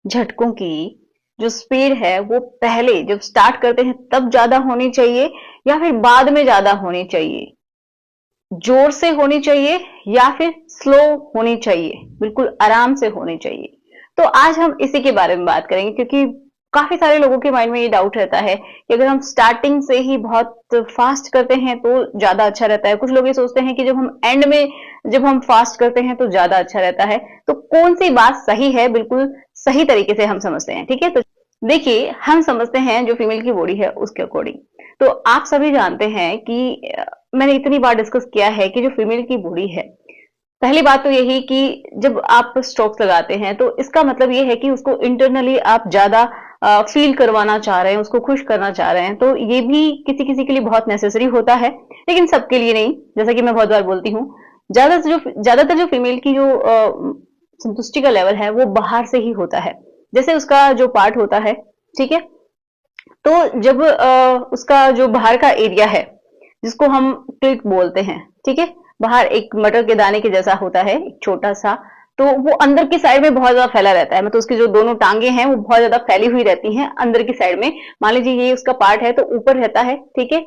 झटकों की जो स्पीड है वो पहले जब स्टार्ट करते हैं तब ज्यादा होनी चाहिए या फिर बाद में ज्यादा होनी चाहिए? जोर से होनी चाहिए या फिर स्लो होनी चाहिए, बिल्कुल आराम से होनी चाहिए? तो आज हम इसी के बारे में बात करेंगे क्योंकि काफी सारे लोगों के माइंड में ये डाउट रहता है कि अगर हम स्टार्टिंग से ही बहुत फास्ट करते हैं तो ज्यादा अच्छा रहता है। कुछ लोग ये सोचते हैं कि जब हम एंड में जब हम फास्ट करते हैं तो ज्यादा अच्छा रहता है। तो कौन सी बात सही है, बिल्कुल सही तरीके से हम समझते हैं। ठीक है, तो देखिए हम समझते हैं जो फीमेल की बॉडी है उसके अकॉर्डिंग। तो आप सभी जानते हैं कि मैंने इतनी बार डिस्कस किया है कि जो फीमेल की बॉडी है, पहली बात तो यही कि जब आप स्ट्रोक्स लगाते हैं तो इसका मतलब ये है कि उसको इंटरनली आप ज्यादा फील करवाना चाह रहे हैं, उसको खुश करना चाह रहे हैं। तो ये भी किसी किसी के लिए बहुत नेसेसरी होता है, लेकिन सबके लिए नहीं। जैसा कि मैं बहुत बार बोलती हूँ, ज्यादातर जो फीमेल की जो संतुष्टि का लेवल है वो बाहर से ही होता है। जैसे उसका जो पार्ट होता है, ठीक है, तो जब उसका जो बाहर का एरिया है जिसको हम क्लिट बोलते हैं, ठीक है, बाहर एक मटर के दाने के जैसा होता है, एक छोटा सा, तो वो अंदर की साइड में बहुत ज्यादा फैला रहता है। मतलब उसकी जो दोनों टांगे हैं वो बहुत ज्यादा फैली हुई रहती हैं अंदर की साइड में। मान लीजिए ये उसका पार्ट है तो ऊपर रहता है, ठीक है,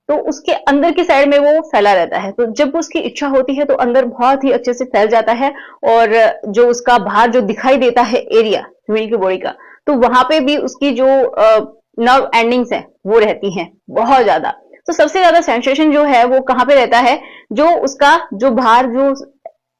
तो उसके अंदर की साइड में वो फैला रहता है। तो जब उसकी इच्छा होती है तो अंदर बहुत ही अच्छे से फैल जाता है। और जो उसका बाहर जो दिखाई देता है एरिया फीमेल की बॉडी का, तो वहां पे भी उसकी जो नर्व एंडिंग्स है वो रहती हैं बहुत ज्यादा। तो सबसे ज्यादा सेंसेशन जो है वो कहाँ पे रहता है, जो उसका जो बाहर जो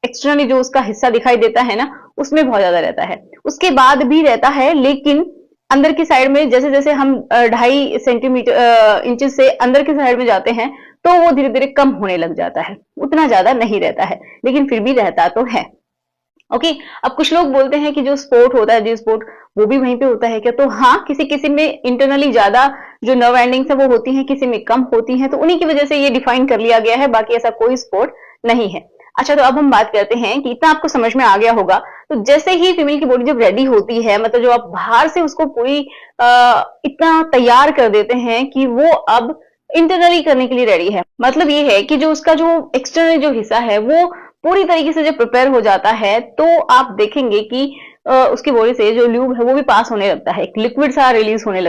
एक्सटर्नली जो उसका हिस्सा दिखाई देता है ना, उसमें बहुत ज्यादा रहता है। उसके बाद भी रहता है, लेकिन अंदर की साइड में जैसे जैसे हम 2.5 इंचेस से अंदर की साइड में जाते हैं तो वो धीरे धीरे कम होने लग जाता है। उतना ज्यादा नहीं रहता है, लेकिन फिर भी रहता तो है। ओके, अब कुछ लोग बोलते हैं कि जो स्पोर्ट होता है, जी स्पोर्ट, वो भी वहीं पे होता है क्या? तो हाँ, किसी किसी में इंटरनली ज्यादा जो नर्व एंडिंग्स है वो होती हैं, किसी में कम होती हैं, तो उन्हीं की वजह से ये डिफाइन कर लिया गया है। बाकी ऐसा कोई स्पोर्ट नहीं है। अच्छा, तो अब हम बात करते हैं कि इतना आपको समझ में आ गया होगा। तो जैसे ही फीमेल की बॉडी जब रेडी होती है, मतलब जो आप बाहर से उसको पूरी इतना तैयार कर देते हैं कि वो अब इंटरनली करने के लिए रेडी है। मतलब ये है कि जो उसका जो एक्सटर्नल जो हिस्सा है वो पूरी तरीके से जब प्रिपेयर हो जाता है तो आप देखेंगे कि उसकी बॉडी से जो ल्यूब है वो भी पास होने लगता है, एक लिक्विड सा रिलीज होने लगता है।